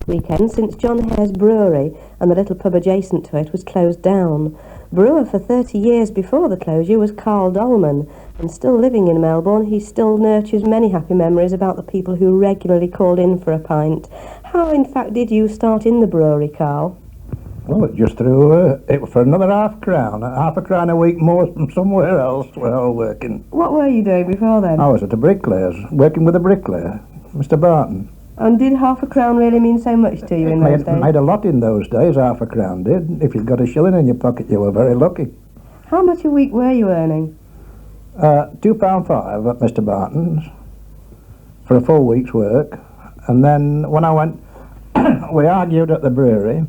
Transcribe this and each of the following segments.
weekend since John Hare's Brewery and the little pub adjacent to it was closed down. Brewer for 30 years before the closure was Carl Dallman, and still living in Melbourne, he still nurtures many happy memories about the people who regularly called in for a pint. How, in fact, did you start in the brewery, Carl? Well, it just threw it for another half a crown a week more from somewhere else where I was working. What were you doing before then? I was at a bricklayer's, working with a bricklayer, Mr. Barton. And did half a crown really mean so much to you in those days? It made a lot in those days, half a crown did. If you'd got a shilling in your pocket, you were very lucky. How much a week were you earning? £2.5 at Mr. Barton's for a full week's work. And then when I went, we argued at the brewery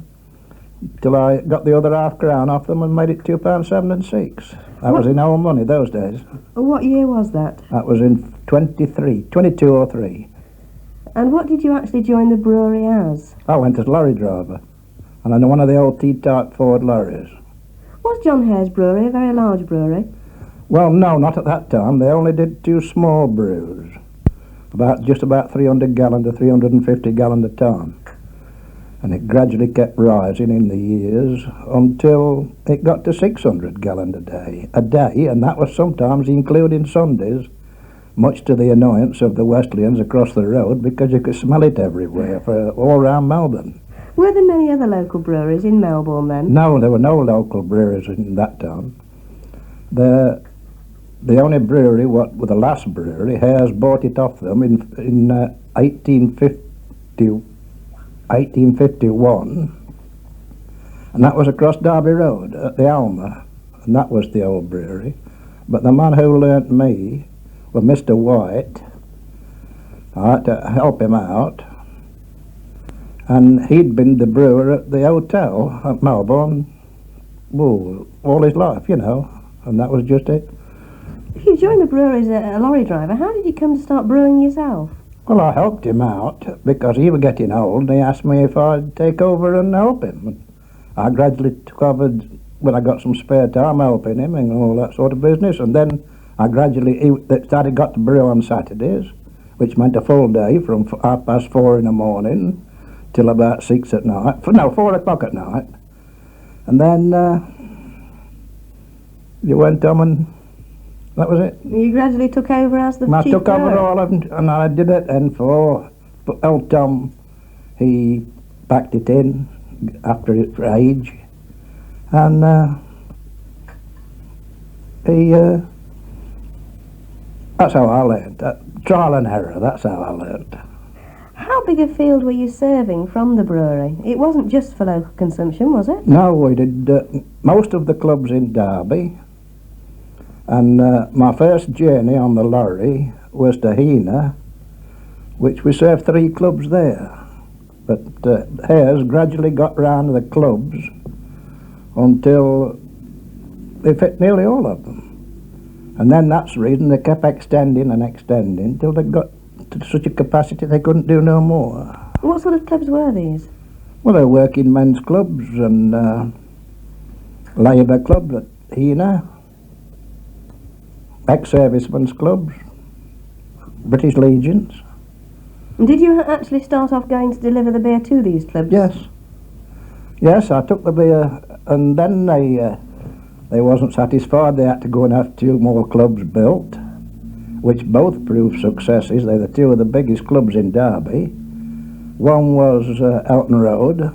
till I got the other half crown off them and made it £2.7 and 6. That was in our money those days. What year was that? That was in 22 or 3. And what did you actually join the brewery as? I went as lorry driver, and I know one of the old T-type Ford lorries. Was John Hare's Brewery a very large brewery? Well, no, not at that time. They only did 2 small brews, just about 300 gallon to 350 gallon a time. And it gradually kept rising in the years until it got to 600 gallon a day, and that was sometimes including Sundays, much to the annoyance of the Wesleyans across the road because you could smell it everywhere all around Melbourne. Were there many other local breweries in Melbourne then? No, there were no local breweries in that town. The only brewery, the last brewery, Hare's bought it off them in 1851, and that was across Derby Road at the Alma, and that was the old brewery. But the man who learnt me was Mr. White. I had to help him out, and he'd been the brewer at the hotel at Melbourne all his life, and that was just it. If you joined the brewery as a lorry driver, how did you come to start brewing yourself? Well, I helped him out because he was getting old, and he asked me if I'd take over and help him. And I gradually took over when I got some spare time helping him and all that sort of business, and then I gradually started got to brew on Saturdays, which meant a full day from 4:30 in the morning till about 6 at night. 4 o'clock at night. And then you went on and that was it. You gradually took over as the chief brewer? I took over all of them, and I did it, and for old Tom, he packed it in after its age, and that's how I learned. Trial and error, that's how I learned. How big a field were you serving from the brewery? It wasn't just for local consumption, was it? No, we did most of the clubs in Derby, and my first journey on the lorry was to Hina, which we served 3 clubs there. But Hare's gradually got round to the clubs until they fit nearly all of them. And then that's the reason they kept extending and extending till they got to such a capacity they couldn't do no more. What sort of clubs were these? Well, they're working men's clubs and labour clubs at Hina, ex-servicemen's clubs, British Legions. And did you actually start off going to deliver the beer to these clubs? Yes, I took the beer, and then they wasn't satisfied. They had to go and have 2 more clubs built, which both proved successes. They're the 2 of the biggest clubs in Derby. One was Elton Road,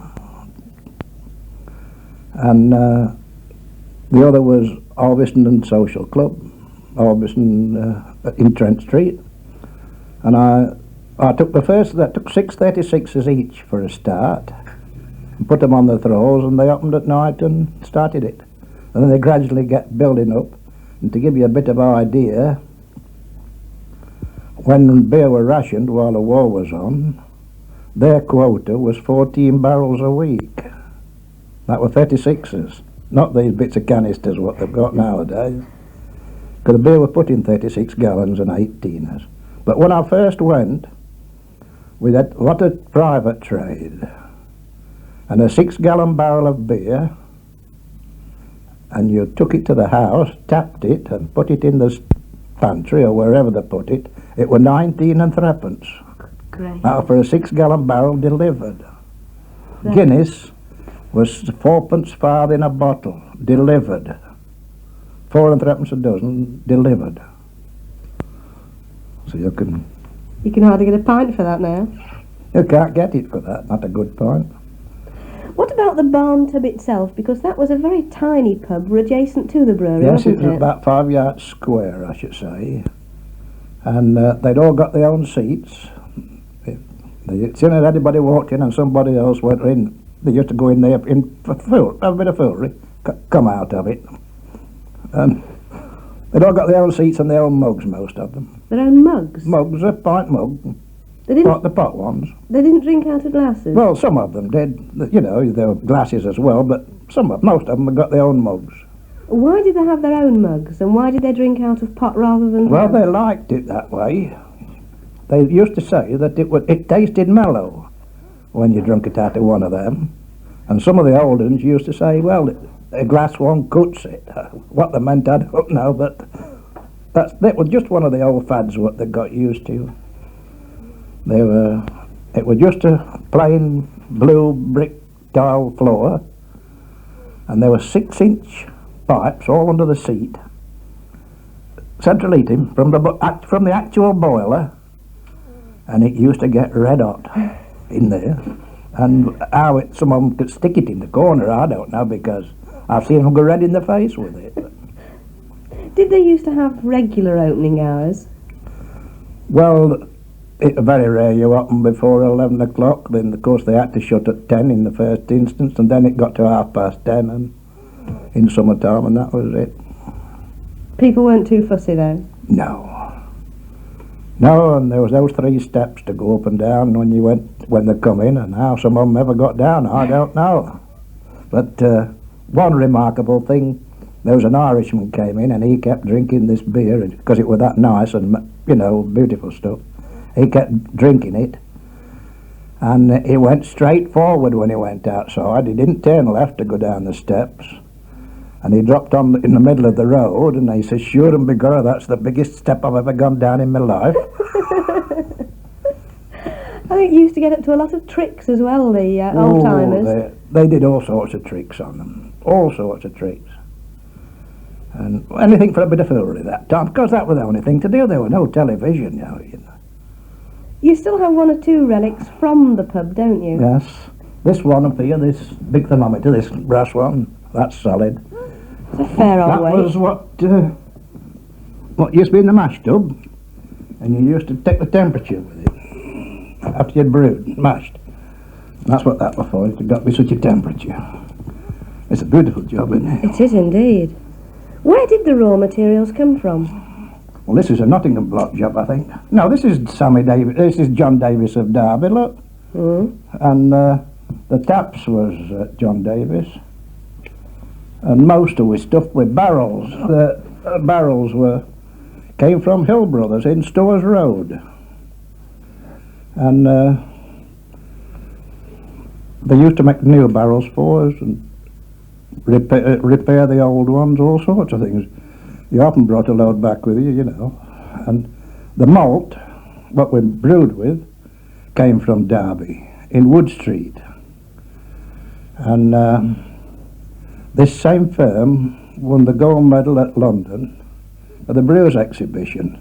and the other was Alveston and Social Club, Alveston in Trent Street. And I took the first, that took 636s each for a start, and put them on the throws, and they opened at night and started it. And then they gradually get building up. And to give you a bit of idea, when beer were rationed while the war was on, their quota was 14 barrels a week. That were 36s, not these bits of canisters what they've got nowadays. Because the beer were put in 36 gallons and 18ers. But when I first went, we had a lot of private trade, and a 6-gallon barrel of beer, and you took it to the house, tapped it, and put it in the pantry or wherever they put it. It were 19 and threepence. Great. Now for a 6-gallon barrel delivered. Right. Guinness was 4 farthing a bottle, delivered. 4 and threepence a dozen, delivered. So you can... You can hardly get a pint for that now. You can't get it for that, not a good pint. What about the barn tub itself? Because that was a very tiny pub adjacent to the brewery, Yes, it wasn't was about 5 yards square, I should say. And they'd all got their own seats. As soon as anybody walked in and somebody else went in, they used to go in there in for have a bit of foolery, come out of it. And they'd all got their own seats and their own mugs, most of them. Their own mugs? Mugs, a pint mug, They didn't, the pot ones. they didn't drink out of glasses? Well, some of them did. You know, there were glasses as well, but most of them had got their own mugs. Why did they have their own mugs, and why did they drink out of pot rather than Well, glass? they liked it that way. They used to say that it tasted mellow when you drunk it out of one of them. And some of the old ones used to say, well, a glass one cuts it. What they meant, I don't know, but that was just one of the old fads what they got used to. It was just a plain blue brick tile floor, and there were 6-inch pipes all under the seat, central heating from the actual boiler, and it used to get red hot in there. And how some of them could stick it in the corner, I don't know, because I've seen them go red in the face with it. Did they used to have regular opening hours? Well, it was very rare you opened before 11 o'clock. Then, of course, they had to shut at 10 in the first instance, and then it got to 10:30 and in summertime, and that was it. People weren't too fussy, though? No, and there was those 3 steps to go up and down when they come in, and how some of them ever got down, I don't know. But one remarkable thing, there was an Irishman came in, and he kept drinking this beer, because it was that nice and, you know, beautiful stuff. He kept drinking it, and he went straight forward when he went outside. He didn't turn left to go down the steps. And he dropped on in the middle of the road, and he says, sure and begorra, that's the biggest step I've ever gone down in my life. I think you used to get up to a lot of tricks as well, the old-timers. They did all sorts of tricks on them, all sorts of tricks. And anything for a bit of foolery that time, because that was the only thing to do. There was no television, you know. You still have 1 or 2 relics from the pub, don't you? Yes. This one up here, this big thermometer, this brass one, that's solid. It's a fair old weight. That was what used to be in the mash tub, and you used to take the temperature with it after you'd brewed, mashed. That's what that was for, it got me such a temperature. It's a beautiful job, isn't it? It is indeed. Where did the raw materials come from? Well, this is a Nottingham block job, I think. No, this is This is John Davis of Derby, look. Mm. And the taps was John Davis. And most of it stuffed with barrels. The barrels came from Hill Brothers in Stores Road. And they used to make new barrels for us and repair the old ones, all sorts of things. You often brought a load back with you, you know. And the malt, what we brewed with, came from Derby in Wood Street. And this same firm won the gold medal at London at the Brewers exhibition.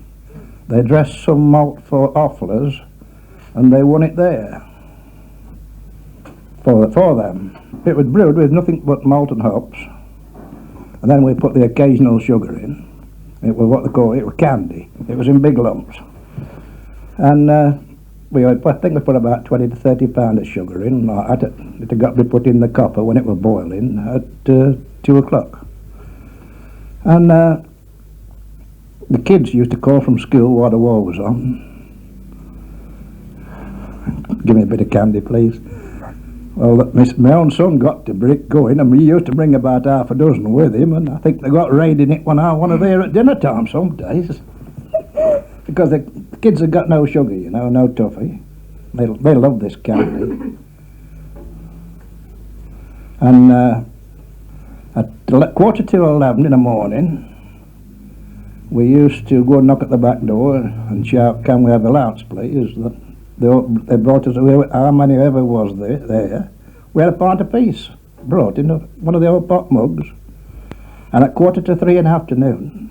They dressed some malt for Offilers, and they won it there for them. It was brewed with nothing but malt and hops, and then we put the occasional sugar in. It was what they call it was candy. It was in big lumps, and I think we put about 20 to 30 pounds of sugar in. It had got to be put in the copper when it was boiling at 2 o'clock. And the kids used to call from school while the war was on. Give me a bit of candy, please. Well, my own son got to going, and he used to bring about half a dozen with him, and I think they got raiding it when I was there at dinner time some days. Because the kids had got no sugar, you know, no toffee. They love this candy. And at 11:45 in the morning, we used to go and knock at the back door and shout, "Can we have a allowance, please?" They brought us, how many ever was there, We had a pint apiece, brought in one of the old pot mugs, and at 2:45 in the afternoon.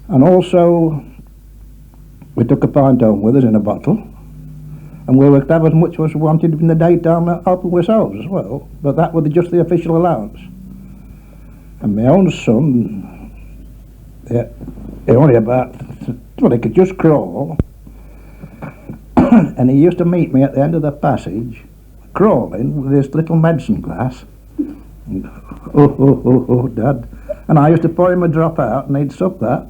And also, we took a pint home with us in a bottle, and we would have as much as we wanted in the daytime helping ourselves as well, but that was just the official allowance. And my own son, yeah, he only about, well, he could just crawl, and he used to meet me at the end of the passage, crawling with this little medicine glass. And, oh, Dad. And I used to pour him a drop out, and he'd suck that.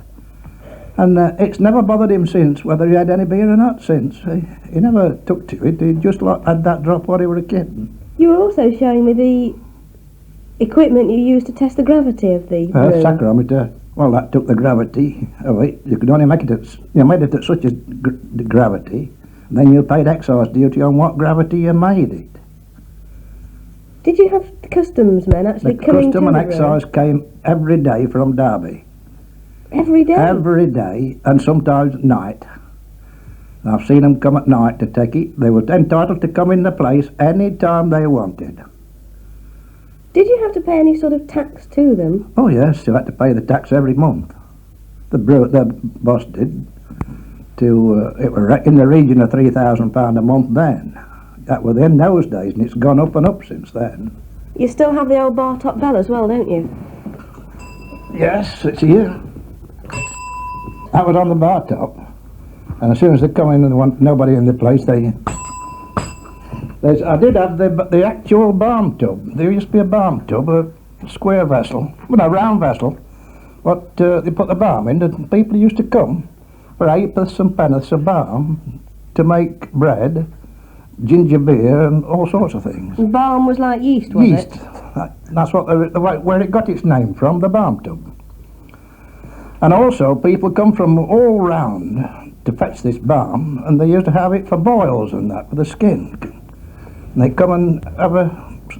And it's never bothered him since, whether he had any beer or not since. He never took to it, he just had that drop while he was a kid. You were also showing me the equipment you used to test the gravity of the brew. Saccharometer. Well, that took the gravity of it. You could only make it at, you made it at such a gravity, and then you paid excise duty on what gravity you made it. Did you have the customs men actually coming to the custom and brewery? excise came every day from Derby. Every day? Every day, and sometimes at night. And I've seen them come at night to take it. They were entitled to come in the place any time they wanted. Did you have to pay any sort of tax to them? Oh yes, you had to pay the tax every month. The boss did. It was in the region of £3,000 a month then. That was in those days, and it's gone up and up since then. You still have the old bar top bell as well, don't you? Yes, it's here. That was on the bar top, and as soon as they come in and there wasn't nobody in the place, I did have the actual balm tub. There used to be a balm tub, a square vessel, well, a round vessel, what they put the balm in, and people used to come for 8pence and penn'orths of balm to make bread, ginger beer, and all sorts of things. And balm was like yeast, was Yeast. it? That's what where it got its name from, the balm tub. And also, people come from all round to fetch this balm, and they used to have it for boils and that, for the skin. And they come and have a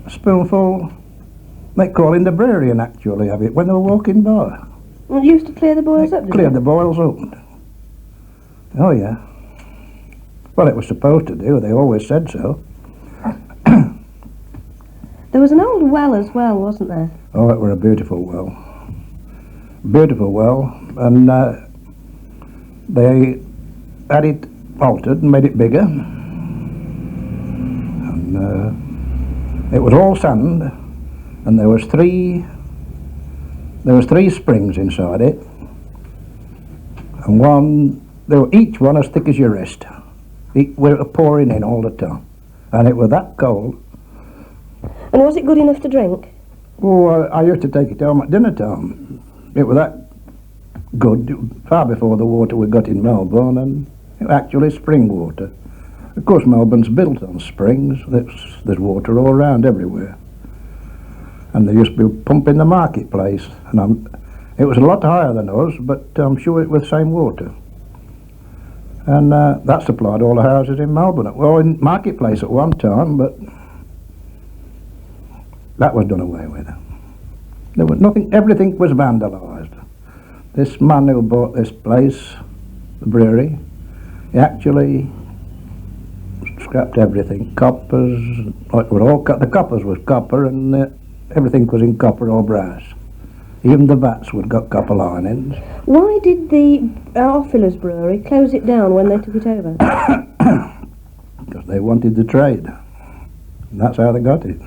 spoonful, they call in the brewery and actually have it when they were walking by. Well, you used to clear the boils up, didn't Clear you? the boils up. Oh yeah. Well, it was supposed to do, they always said so. There was an old well as well, wasn't there? Oh, it were a beautiful well. Beautiful well, and they had it altered and made it bigger, and it was all sand, and there was three springs inside it, and each one as thick as your wrist. We were pouring in all the time, and it was that cold. And was it good enough to drink? Oh, I used to take it home at dinner time. It was that good, far before the water we got in Melbourne, and it was actually spring water. Of course, Melbourne's built on springs. There's water all around everywhere. And they used to be pumping the marketplace, and it was a lot higher than us, but I'm sure it was the same water. And that supplied all the houses in Melbourne. Well, in marketplace at one time, but that was done away with. There was nothing, everything was vandalised. This man who bought this place, the brewery, he actually scrapped everything. Coppers, it was all, the coppers was copper, and everything was in copper or brass. Even the vats would got copper linings. Why did the Offilers Brewery close it down when they took it over? Because they wanted the trade. And that's how they got it.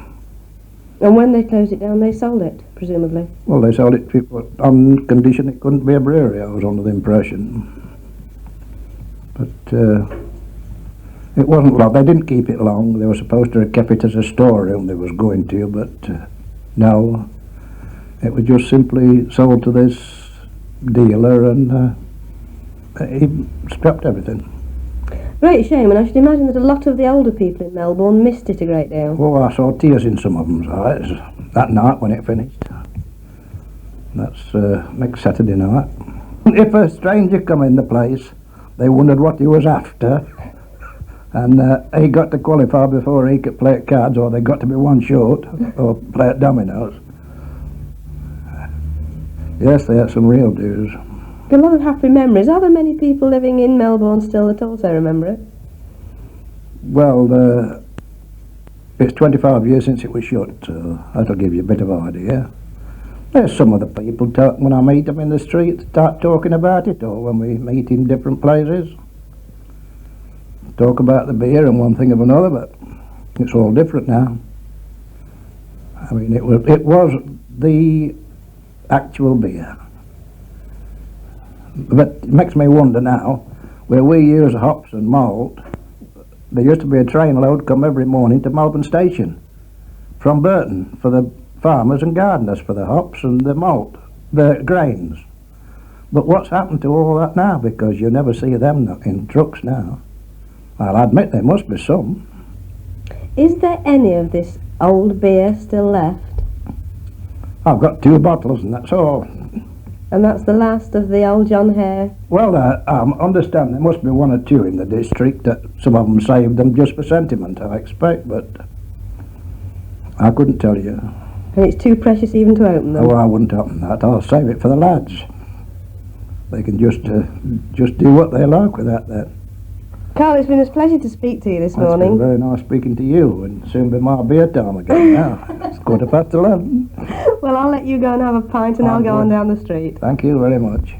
And when they closed it down, they sold it, presumably? Well, they sold it to, on condition it couldn't be a brewery, I was under the impression. But it wasn't long. They didn't keep it long. They were supposed to have kept it as a storeroom they was going to, but no. It was just simply sold to this dealer, and he scrapped everything. Great shame, and I should imagine that a lot of the older people in Melbourne missed it a great deal. Oh, I saw tears in some of them's eyes that night when it finished. That's next Saturday night. If a stranger come in the place, they wondered what he was after, and he got to qualify before he could play at cards, or they got to be one short, or play at dominoes. Yes, they had some real dues. A lot of happy memories. Are there many people living in Melbourne still that also remember it? Well, It's 25 years since it was shut, so that'll give you a bit of idea. There's some of the people when I meet them in the street start talking about it, or when we meet in different places. Talk about the beer and one thing of another, but it's all different now. I mean, it was the actual beer. But it makes me wonder now, where we use hops and malt, there used to be a train load come every morning to Melbourne station from Burton for the farmers and gardeners for the hops and the malt, the grains. But what's happened to all that now? Because you never see them in trucks now. I'll admit there must be some. Is there any of this old beer still left? I've got 2 bottles and that's all. And that's the last of the old John Hare? Well, I understand there must be 1 or 2 in the district that some of them saved them just for sentiment, I expect, but I couldn't tell you. And it's too precious even to open them? Oh, I wouldn't open that. I'll save it for the lads. They can just do what they like with that then. Carl, it's been a pleasure to speak to you this morning. It's been very nice speaking to you, and soon be my beer time again now. It's 11:15. Well, I'll let you go and have a pint and I'll go on down the street. Thank you very much.